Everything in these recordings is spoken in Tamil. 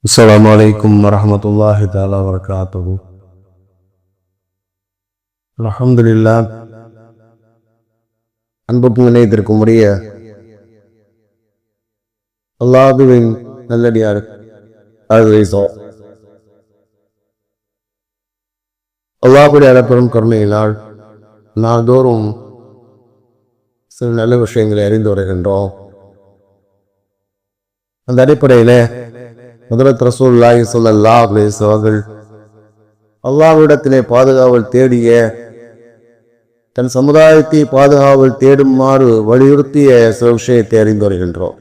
அஸ்ஸலாமு அலைக்கும் வரஹ்மத்துல்லாஹி தஆலா வபரகாத்துஹு. அல்ஹம்துலில்லாஹ். அன்புக்கும் இணையத்திற்கும் உரிய அல்லாஹ்வின் நல்லடியார் அல்லாஹ்வுடைய அளப்பெரும் கருணையினால் நாள்தோறும் சில நல்ல விஷயங்களை அறிந்து வருகின்றோம். அந்த அடிப்படையிலே ஹஜ்ரத் ரசூலுல்லாஹி ஸல்லல்லாஹு அலைஹி வஸல்லம் அவர்கள் அல்லாஹ்விடத்திலே பாதுகாவல் தேடிய தன் சமுதாயத்தை பாதுகாவல் தேடுமாறு வலியுறுத்திய சில விஷயத்தை அறிந்து வருகின்றோம்.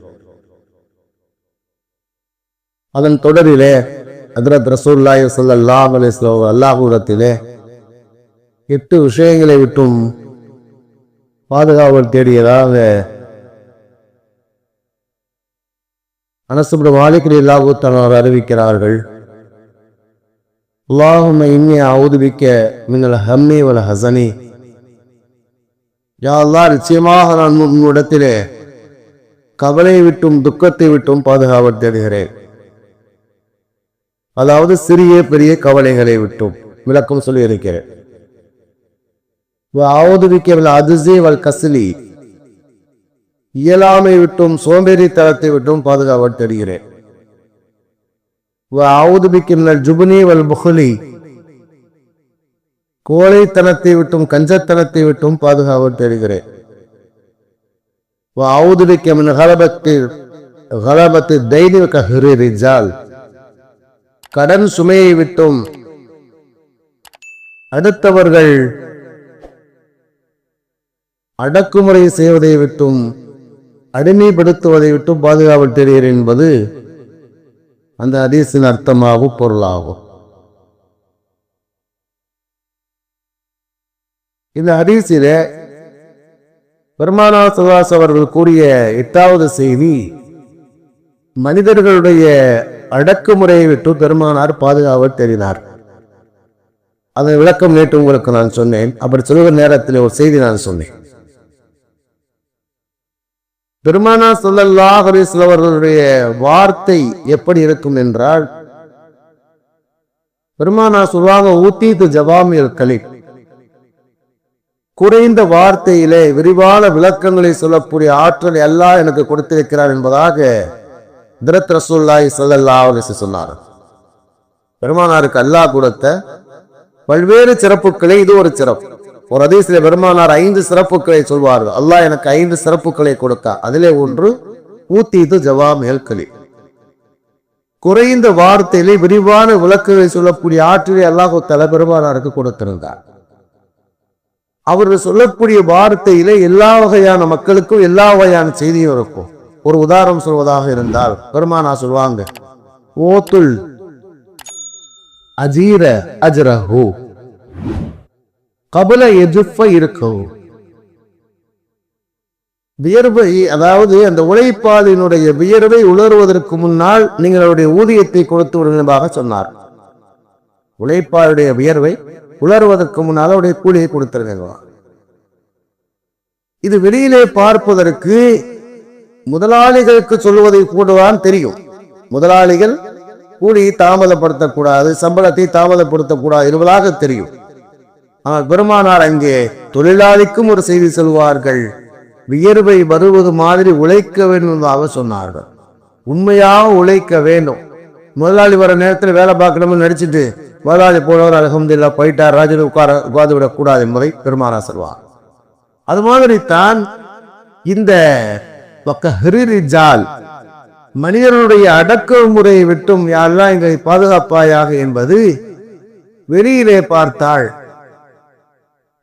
அதன் தொடரிலே ஹஜ்ரத் ரசூலுல்லாஹி ஸல்லல்லாஹு அலைஹி வஸல்லம் அல்லாஹ்விடத்திலே 8 விஷயங்களை விட்டும் பாதுகாவல் தேடியதாக அனஸ் இப்னு மாலிக் ரலியல்லாஹு தஆலா அறிவிக்கிறார்கள். அல்லாஹும்ம இன்னி அஊது பிக்க மினல் ஹம்மி வல் ஹஸனி. யா அல்லாஹ், நிச்சயமாக நான் உன்னிடத்திலே கவலை விட்டும் துக்கத்தை விட்டும் பாதுகாவல் தேடுகிறேன். அதாவது சிறிய பெரிய கவலைகளை விட்டும் விளக்கம் சொல்லி இருக்கிறேன். அஊது பிக்க மினல் அஜ்ஸி வல் கஸ்லி. இயலாமை விட்டும் சோம்பேறித்தனத்தை விட்டும் பாதுகாவல் தேடுகிறேன். அஊது பிக்க மினல் ஜுப்னி வல் புக்லி. கோழைத்தனத்தை விட்டும் கஞ்சத்தனத்தை விட்டும் பாதுகாவல் தேடுகிறேன். அஊது பிக்க மின் கலபத்தி தைனி வ கஹ்ரி ரிஜால். கடன் சுமையை விட்டும் அடுத்தவர்கள் அடக்குமுறை செய்வதை விட்டும் அடிமைப்படுத்துவதை விட்டும் பாதுகாவல் தேடுகிறேன் என்பது அந்த ஹதீஸின் அர்த்தமாகும் பொருளாகும். இந்த ஹதீஸிலே பெருமானார் ஸல்லல்லாஹு அலைஹி அவர்கள் கூறிய 8வது செய்தி, மனிதர்களுடைய அடக்குமுறையை விட்டு பெருமானார் பாதுகாவல் தேடினார். அதன் விளக்கம் நேற்று உங்களுக்கு நான் சொன்னேன். அப்படி சொல்லுகிற நேரத்தில் ஒரு செய்தி நான் சொன்னேன். பெருமானார் ஸல்லல்லாஹு அலைஹி வஸல்லம் அவர்களுடைய வார்த்தை எப்படி இருக்கும் என்றால், பெருமானார் சொல்வாங்க, ஊத்தீது ஜவாமில் கலீம். குறைந்த வார்த்தையிலே விரிவான விளக்கங்களை சொல்லக்கூடிய ஆற்றல் அல்லாஹ் எனக்கு கொடுத்திருக்கிறார் என்பதாக ஹஜ்ரத் ரசூலுல்லாஹி ஸல்லல்லாஹு அலைஹி வஸல்லம் சொன்னார். பெருமானாருக்கு அல்லாஹ் கொடுத்த பல்வேறு சிறப்புகளை இது ஒரு சிறப்பு. ஒரு ஹதீஸிலே பெருமானார் 5 சிறப்புகளை சொல்வார்கள். அல்லாஹ் எனக்கு 5 சிறப்புகளை கொடுத்தா. அதிலே ஒன்று ஊத்தீது ஜவாமில் கலீம். குறைந்த வார்த்தையிலே விரிவான விளக்குகளை சொல்லக்கூடிய ஆற்றலை அல்லாஹ் தஆலா பெருமானாருக்கு கொடுத்திருந்தார். அவர்கள் சொல்லக்கூடிய வார்த்தையிலே எல்லா வகையான மக்களுக்கும் எல்லா வகையான செய்தியும் இருக்கும். ஒரு உதாரணம் சொல்வதாக இருந்தால், பெருமானார் சொல்வாங்க, ஓத்துல் அஜீர அஜ்ரஹு கபல எஜுஃப இருக்கவும். வியர்வை, அதாவது அந்த உழைப்பாளினுடைய வியர்வை உலர்வதற்கு முன்னால் நீங்கள் அவருடைய ஊதியத்தை கொடுத்து விடுவதாக சொன்னார். உழைப்பாளுடைய வியர்வை உலர்வதற்கு முன்னால் அவருடைய கூலியை கொடுத்திருங்க. இது வெளியிலே பார்ப்பதற்கு முதலாளிகளுக்கு சொல்வதை கூடதான் தெரியும். முதலாளிகள் கூலியை தாமதப்படுத்தக்கூடாது, சம்பளத்தை தாமதப்படுத்தக்கூடாது என்பதாக தெரியும். ஆனால் பெருமானார் அங்கே தொழிலாளிக்கும் ஒரு செய்தி சொல்வார்கள். வியர்வை வருவது மாதிரி உழைக்க வேண்டும் என்பதாக சொன்னார்கள். உண்மையாக உழைக்க வேண்டும். முதலாளி வர நேரத்தில் வேலை பார்க்கணும்னு நடிச்சுட்டு முதலாளி போனவர் அல்ஹம்துலில்லாஹ் போயிட்டார், ராஜு உட்கார்ந்து விடக்கூடாது என்பதை பெருமானார் சொல்வார். அது மாதிரித்தான் இந்த மனிதனுடைய அடக்குமுறையை விட்டும் யாரெல்லாம் எங்களை பாதுகாப்பாயாக என்பது வெளியிலே பார்த்தால்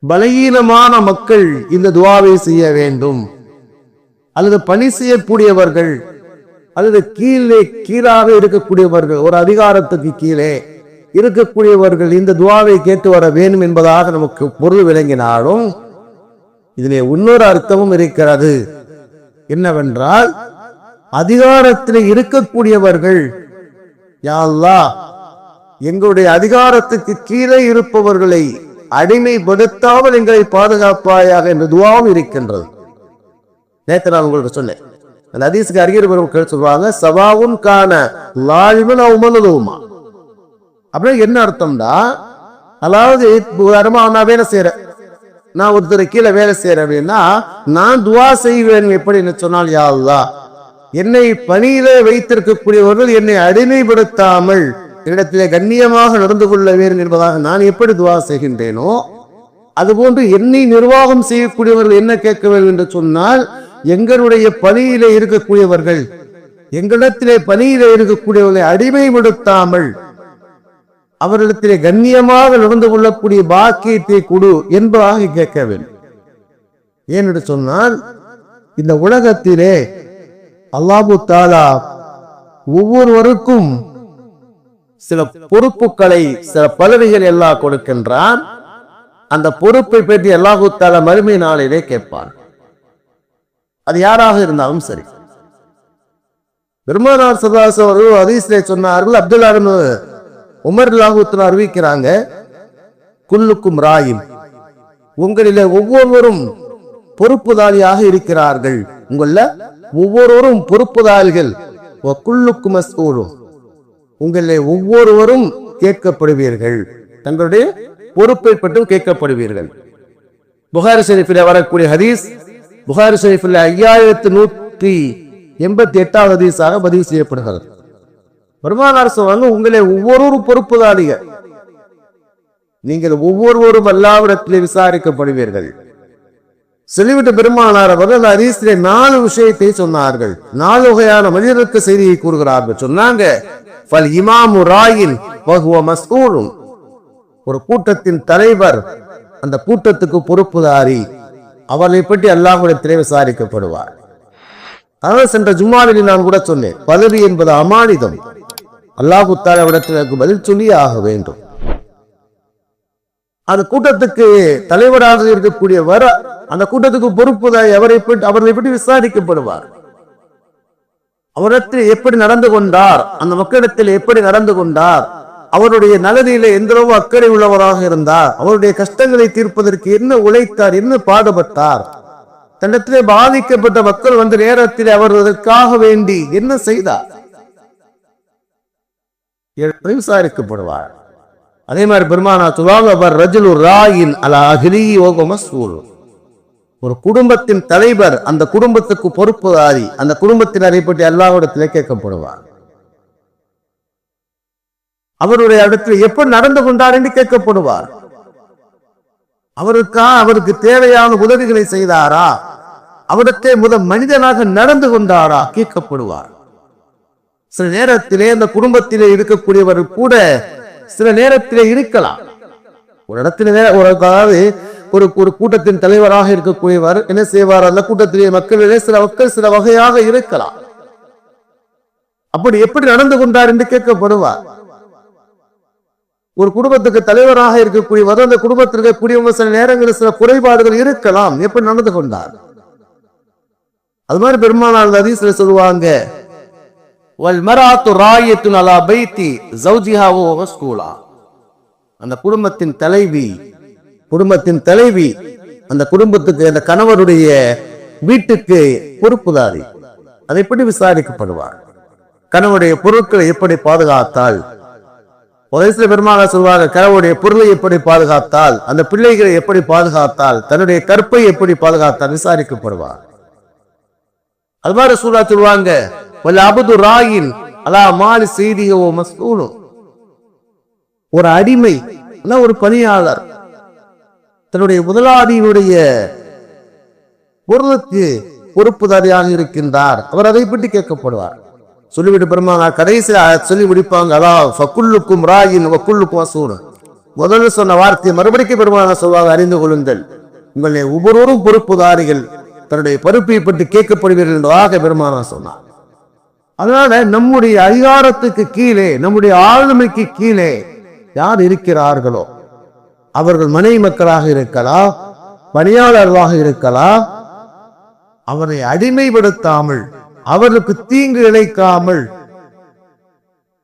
பலகீனமான மக்கள் இந்த துஆவை செய்ய வேண்டும், அல்லது பணி செய்யக்கூடியவர்கள், அல்லது கீழாக இருக்கக்கூடியவர்கள், ஒரு அதிகாரத்துக்கு கீழே இருக்கக்கூடியவர்கள் இந்த துஆவை கேட்டு வர வேண்டும் என்பதாக நமக்கு பொருள் விளங்கினாலும் இதிலே இன்னொரு அர்த்தமும் இருக்கிறது. என்னவென்றால், அதிகாரத்தில் இருக்கக்கூடியவர்கள், யா அல்லாஹ், எங்களுடைய அதிகாரத்துக்கு கீழே இருப்பவர்களை அடிமைப்படுத்தாமல் எங்களை பாதுகாப்பாயாக என்ற துஆவும் இருக்கின்றது. நேற்று நான் உங்களுக்கு சொன்னேன், அந்த ஹதீஸுக்கு அறிஞர் பெருமக்கள் சொல்லுவாங்க, சவாவுன் கான லாலிமன் அவமனதுமா. அப்படின்னா என்ன அர்த்தம்டா, அதாவது உதாரணமா நான் வேலை செய்யறேன், நான் ஒருத்தர் கீழே வேலை செய்யறேன் அப்படின்னா நான் துவா செய்வேன் எப்படின்னு சொன்னால், யா அல்லாஹ் என்னை பணியிலே வைத்திருக்கக்கூடியவர்கள் என்னை அடிமைப்படுத்தாமல் இடத்திலே கண்ணியமாக நடந்து கொள்ள வேண்டும் என்பதாக நான் எப்படி துவா செய்கின்றேனோ அதுபோன்று என்னை நிர்வாகம் செய்யக்கூடியவர்கள் என்ன கேட்க வேண்டும் என்று சொன்னால், எங்களுடைய பணியிலே இருக்கக்கூடியவர்கள் எங்களிடத்திலே பணியிலே இருக்கக்கூடியவர்களை அடிமைப்படுத்தாமல் அவரிடத்திலே கண்ணியமாக நடந்து கொள்ளக்கூடிய பாக்கியத்தை கொடு என்பதாக கேட்க வேண்டும். ஏனென்று சொன்னால், இந்த உலகத்திலே அல்லாஹு தஆலா ஒவ்வொருவருக்கும் சில பொறுப்புகளை, சில பதவிகள் எல்லாம் கொடுக்கின்றான். அந்த பொறுப்பை பற்றி அல்லாஹு தஆலா மறுமை நாளிலே கேட்பான். அது யாராக இருந்தாலும் சரி. பெருமானார் ஸல்லல்லாஹு அலைஹி வஸல்லம் ஹதீஸிலே சொன்னார்கள், அப்துல்லா இப்னு உமர் ரலியல்லாஹு தஆலா அறிவிக்கிறாங்க, குல்லுக்கும் ராயின், உங்களிலே ஒவ்வொருவரும் பொறுப்புதாரியாக இருக்கிறார்கள், உங்கள ஒவ்வொருவரும் பொறுப்புதாரிகள், குல்லுக்கும் மஸ்ஊலும், உங்களிலே ஒவ்வொருவரும் கேட்கப்படுவீர்கள், தங்களுடைய பொறுப்பை பற்றும் கேட்கப்படுவீர்கள். புகாரி ஷரீஃபில் வரக்கூடிய ஹதீஸ், புகாரி ஷரீஃபில் 5188வது ஹதீஸாக பதிவு செய்யப்படுகிறது. பெருமானார் சொல்றாங்க, உங்களே ஒவ்வொருவரும் பொறுப்புதாரிகள், நீங்கள் ஒவ்வொருவரும் அல்லாஹ்விடத்திலே விசாரிக்கப்படுவீர்கள். சொல்லிவிட்டு பெருமானார் அவர்கள் ஹதீஸிலே 4 விஷயத்தை சொன்னார்கள். 4 வகையான மனிதருக்கு செய்தியை கூறுகிறார்கள். சொன்னாங்க, ஃபல் இமாமு ராயின் வஹுவ மஸ்ஊலுன், ஒரு கூட்டத்தின் தலைவர் அந்த கூட்டத்துக்கு பொறுப்புதாரி, அவரை பற்றி அல்லாஹ்விடத்திலே விசாரிக்கப்படுவார். அதாவது சென்ற ஜும்மாவில் நான் கூட சொன்னேன், பதவி என்பது அமானிதம், அல்லாஹ் தஆலாவிடத்திற்கு பதில் சொல்லி ஆக வேண்டும். அந்த கூட்டத்துக்கு தலைவராக இருக்கக்கூடியவர் அந்த கூட்டத்துக்கு பொறுப்புதாரி, அவரை பற்றி விசாரிக்கப்படுவார். அவரிடத்தில் எப்படி நடந்து கொண்டார், அந்த மக்களிடத்தில் எப்படி நடந்து கொண்டார், அவருடைய நலனிலே எந்தளவு அக்கறை உள்ளவராக இருந்தார், அவருடைய கஷ்டங்களை தீர்ப்பதற்கு என்ன உழைத்தார், என்ன பாடுபட்டார், தன்னிடத்திலே பாதிக்கப்பட்ட மக்கள் வந்த நேரத்தில் அவர் அதற்காக வேண்டி என்ன செய்தார் விசாரிக்கப்படுவார். அதே மாதிரி பெருமானார் சொல்வாங்க, அவர் ரஜுலு ராயின் அலா அஹ்லிஹி வ ஹுவ மஸ்ஊல், ஒரு குடும்பத்தின் தலைவர் அந்த குடும்பத்துக்கு பொறுப்புதாரி, அந்த குடும்பத்தினரை பற்றி அல்லாஹ்விடத்திலே கேட்கப்படுவார். அவருடைய இடத்தில் எப்படி நடந்து கொண்டார் என்று கேட்கப்படுவார். அவருக்கு தேவையான உதவிகளை செய்தாரா, அவரிடத்தே மனிதனாக நடந்து கொண்டாரா கேட்கப்படுவார். சில நேரத்திலே அந்த குடும்பத்திலே இருக்கக்கூடியவர் கூட சில நேரத்திலே இருக்கலாம். ஒரு இடத்துல அதாவது ஒரு கூட்டத்தின் தலைவராக இருக்கக்கூடியவர் என்ன செய்வார், அந்த கூட்டத்திலே மக்களிலே சில மக்கள் சில வகையாக இருக்கலாம். அப்படி எப்படி நடந்து கொண்டார் என்று கேட்கப்படுவார். ஒரு குடும்பத்துக்கு தலைவராக இருக்கக்கூடியவர் அந்த குடும்பத்தில் இருக்கக்கூடியவங்க சில நேரங்களில் சில குறைபாடுகள் இருக்கலாம், எப்படி நடந்து கொண்டார். அது மாதிரி பெருமானார் ஹதீஸ்ல சொல்லுவாங்க, வல் மராத்து ராயத்துன் அலா பைத்தி ஜௌஜிஹா வ மஸ்ஊலா, அந்த குடும்பத்தின் தலைவி அந்த குடும்பத்துக்கு, அந்த கணவருடைய வீட்டுக்கு பொறுப்புதாரி, அதை எப்படி விசாரிக்கப்படுவார். கணவருடைய பொருட்களை எப்படி பாதுகாத்தால், பெருமானார் சொல்வாங்க, கணவருடைய பொருளை எப்படி பாதுகாத்தால், அந்த பிள்ளைகளை எப்படி பாதுகாத்தால், தன்னுடைய கற்பை எப்படி பாதுகாத்தால் விசாரிக்கப்படுவார். அது மாதிரி சூழலா சொல்வாங்க, வல் அப்து ராயின் அலா மாலி ஸையிதிஹி வ மஸ்ஊல், ஒரு அடிமை, ஒரு பணியாளர் தன்னுடைய முதலாளியினுடைய பொருளுக்கு பொறுப்புதாரியாக இருக்கின்றார், அவர் அதை பற்றி கேட்கப்படுவார். சொல்லிவிட்டு பெருமானார் கடைசியில் சொல்லி முடிப்பாங்க, அலா ஃபகுல்லுக்கும் ராயின் வ குல்லுக்கும் மஸ்ஊல், முதல்ல சொன்ன வார்த்தையை மறுபடியும் பெருமானார் சொல்வாங்க, அறிந்து கொள்ளுங்கள், உங்களை ஒவ்வொருவரும் பொறுப்புதாரிகள், தன்னுடைய பொறுப்பை பற்றி கேட்கப்படுவீர்கள் என்பதாக பெருமானார் சொன்னார். அதனால நம்முடைய அதிகாரத்துக்கு கீழே, நம்முடைய ஆளுமைக்கு கீழே யார் இருக்கிறார்களோ அவர்கள் மனைவி மக்களாக இருக்கலாம், பணியாளர்களாக இருக்கலாம், அவரை அடிமைப்படுத்தாமல், அவர்களுக்கு தீங்கு இழைக்காமல்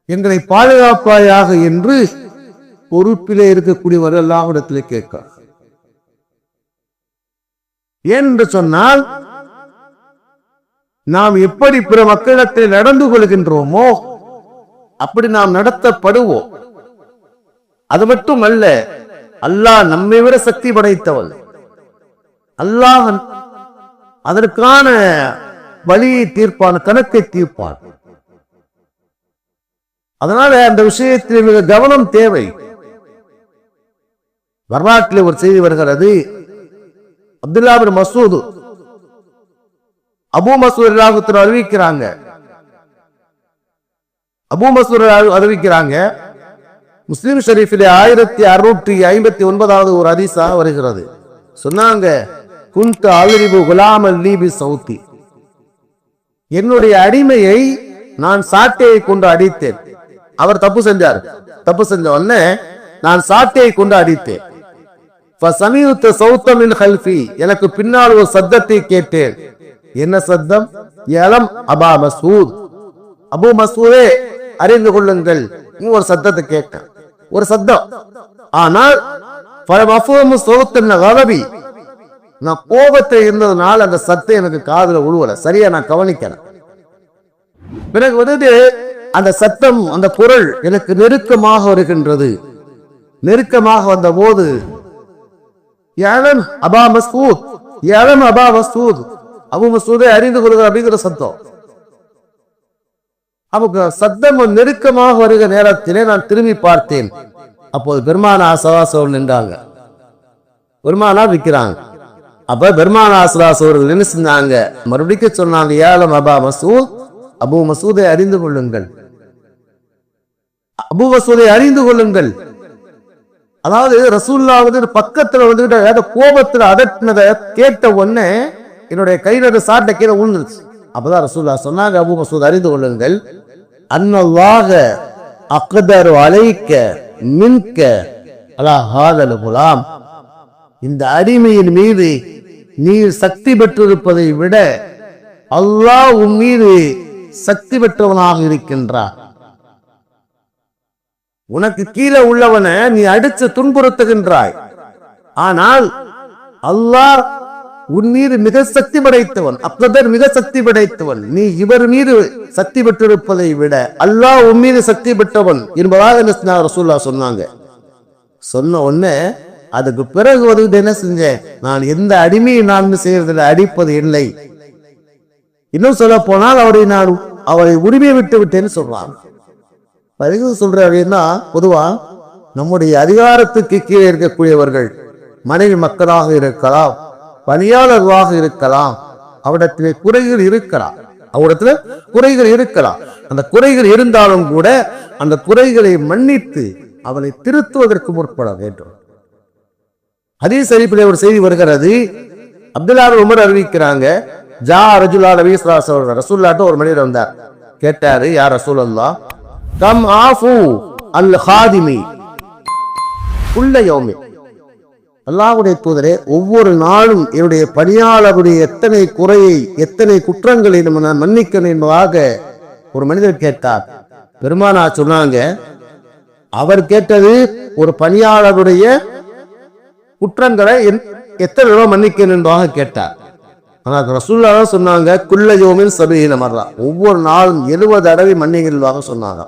எங்களை பாதுகாப்பாயாக என்று பொறுப்பிலே இருக்கக்கூடியவர்கள் அல்லாஹ்விடத்திலே கேட்கிறார். என்று சொன்னால் நாம் எப்படி பிற மக்களிடத்தில் நடந்து கொள்கின்றோமோ அப்படி நாம் நடத்தப்படுவோம். அது மட்டும் அல்ல, அல்லாஹ் நம்மை விட சக்தி படைத்தவன். அல்லாஹ் அதற்கான வழியை தீர்ப்பான், கணக்கை தீர்ப்பான். அதனால அந்த விஷயத்தில் மிக கவனம் தேவை. வரலாற்றில் ஒரு செய்தி வருகிறது. அப்துல்லா பின் மசூத் அபூ மசூத் அறிவிக்கிறாங்க. அபூ மசூத் அறிவிக்கிறாங்க, முஸ்லிம் ஷரீஃபிலே 1659 ஒரு ஹதீஸாக வருகிறது. சொன்னாங்க, குன்து அல்ரிபு குலாமல் லீபி சௌத்தி, என்னுடைய அடிமையை நான் சாட்டையை கொண்டு அடித்தேன். அவர் தப்பு செஞ்சார். தப்பு செஞ்ச உடனே நான் சாட்டையை கொண்டு அடித்தேன். எனக்கு பின்னால் ஒரு சத்தத்தை கேட்டேன். என்ன சத்தம்? யலம் அபா மசூத், அபூ மசூதே அறிந்து கொள்ளுங்கள். ஒரு சத்தத்தை கேட்டேன், ஒரு சத்தம். ஆனால் நான் கோபத்தில் இருந்ததுனால அந்த சத்தம் எனக்கு காதுல உழுவல, சரியா நான் கவனிக்கல. பிறகு வந்து அந்த சத்தம், அந்த குரல் எனக்கு நெருக்கமாக வருகின்றது. நெருக்கமாக வந்த போது அபா மசூத், அபா மசூத், அபூ மசூதை அறிந்து கொள்கிற அப்படிங்கிற சத்தம். அவங்க சத்தம் நெருக்கமாக வருகிற நேரத்திலே நான் திரும்பி பார்த்தேன். அப்போது பெருமானா சவாசோர் நின்றாங்க. பெருமானா விற்கிறாங்க. அப்ப பெருமானா சவாசோர்கள் என்ன செஞ்சாங்க? மறுபடியும் சொன்னாங்க, ஏலம் அபா மசூத், அபூ மசூதை அறிந்து கொள்ளுங்கள், அபூ மசூதை அறிந்து கொள்ளுங்கள். அதாவது ரசூலுல்லாஹ் வந்து பக்கத்துல வந்து கோபத்துல அதட்டினதை கேட்ட உடனே என்னுடைய கையில சாட்டை கீழே விழுந்துருச்சு. அப்பதான் ரசூலுல்லாஹ் சொன்னாங்க, அபூ மசூத் அறிந்து கொள்ளுங்கள், அன்னல்லாஹ அக்தரு அலைக்க மின்க அலா ஹாதல் குலாம், இந்த அடிமையின் மீது நீ சக்தி பெற்றிருப்பதை விட அல்லாஹ் உன் மீது சக்தி பெற்றவனாக இருக்கின்றார். உனக்கு கீழே உள்ளவனை நீ அடிச்சு துன்புறுத்துகின்றாய், ஆனால் அல்லாஹ் உன் மீது மிக சக்தி படைத்தவன், அக்தர் மிக சக்தி படைத்தவன். நீ இவர் மீது சக்தி பெற்றிருப்பதை விட அல்லாஹ் உன் மீது சக்தி பெற்றவன் என்பதாக ரசூலுல்லாஹ் சொன்னாங்க. சொன்ன உடனே அதுக்கு பிறகு வந்து என்ன செஞ்சேன்? நான் எந்த அடிமையை நான் செய்யறதில்லை, அடிப்பது இல்லை. இன்னும் சொல்ல போனால் அவரை உரிமையை விட்டு விட்டேன்னு சொல்றாங்க. சொல்ற அப்படின்னா, பொதுவா நம்முடைய அதிகாரத்துக்கு கீழே இருக்கக்கூடியவர்கள் மனைவி மக்களாக இருக்கலாம், பணியாளர்களாக இருக்கலாம், அவரிடத்திலே குறைகள் இருக்கலாம், அவரிடத்துல குறைகள் இருக்கலாம். அந்த குறைகள் இருந்தாலும் கூட அந்த குறைகளை மன்னித்து அவனை திருத்துவதற்கு முற்பட வேண்டும். ஹதீஸ் ஷரீஃபிலே ஒரு செய்தி வருகிறது. அப்துல்லா பின் உமர் அறிவிக்கிறாங்க, ஜா ரஜுலா நபி ஸல்லல்லாஹு அலைஹி வஸல்லம், ரசூலுல்லாஹ்ட்ட ஒரு மனிதர் வந்தார். கேட்டாரு, யா ரசூலல்லாஹ், கம் ஆஃபு அல் ஹாதிமி குல்ல யௌமி, அல்லாஹ்வுடைய தூதரே, ஒவ்வொரு நாளும் என்னுடைய பணியாளருடைய எத்தனை குறையை, எத்தனை குற்றங்களை நம்ம நான் மன்னிக்கணும் என்பதாக ஒரு மனிதர் கேட்டார். பெருமானா சொன்னாங்க, அவர் கேட்டது ஒரு பணியாளருடைய குற்றங்களை எத்தனை தடவை மன்னிக்கணும் என்பதாக கேட்டார். ஆனால் ரசூலுல்லாஹ் சொன்னாங்க, குல்ல யௌமின் சபீன மர்ரா, ஒவ்வொரு நாளும் 70 தடவை மன்னிக்கிறதாக சொன்னாங்க.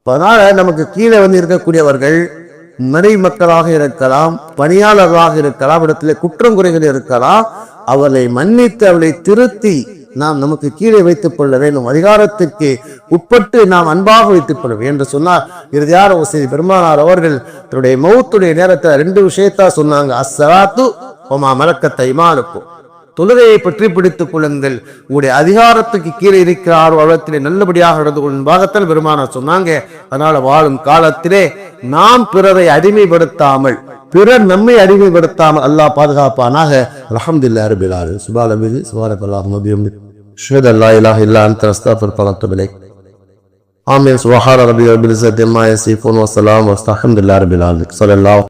அதனால நமக்கு கீழே வந்து இருக்கக்கூடியவர்கள் மறை மக்களாக இருக்கலாம், பணியாளர்களாக இருக்கலாம், இடத்துல குற்றம் குறைகள் இருக்கலாம், அவளை மன்னித்து அவளை திருத்தி நாம் நமக்கு கீழே வைத்துக் கொள்ள வேண்டும். அதிகாரத்துக்கு உட்பட்டு நாம் அன்பாக வைத்துக் கொள்ள வேண்டும் என்று சொன்னார். இறுதியான ஒரு செய்தி, பெருமானார் அவர்கள் தன்னுடைய மௌத்துடைய நேரத்தில் 2 விஷயத்தா சொன்னாங்க. அஸ்ஸலாத்து வமா மலக்கத் ஐமானுக்கும், தொழுகையை பற்றி பிடித்துக் கொள்ளுங்கள், உங்களுடைய அதிகாரத்துக்கு கீழே இருக்கிறார் வளத்திலே நல்லபடியாக நடந்து கொள்ளும் பாகத்தில் பெருமானார் சொன்னாங்க. அதனால வாழும் காலத்திலே நாம் பிறரை அடிமைப்படுத்தாமல், பிறர் நம்மை அடிமைப்படுத்தாமல் அல்லாஹ் பாதுகாப்பானாக. அல்ஹம்துலில்லாஹி ரப்பில் ஆலமீன். சுப்ஹானல்லாஹி சுப்ஹானல்லாஹி வ பிஹம்திஹி அஷ்ஹது அல்லா இலாஹ இல்லா அன்த அஸ்தக்ஃபிருக வ அத்தூபு இலைக். ஆமீன். சுப்ஹான ரப்பில் இஸ்ஸத்தி அம்மா யசிஃபூன் வ ஸலாமுன் அலா முர்ஸலீன் வல்ஹம்துலில்லாஹி ரப்பில் ஆலமீன். ஸல்லல்லாஹு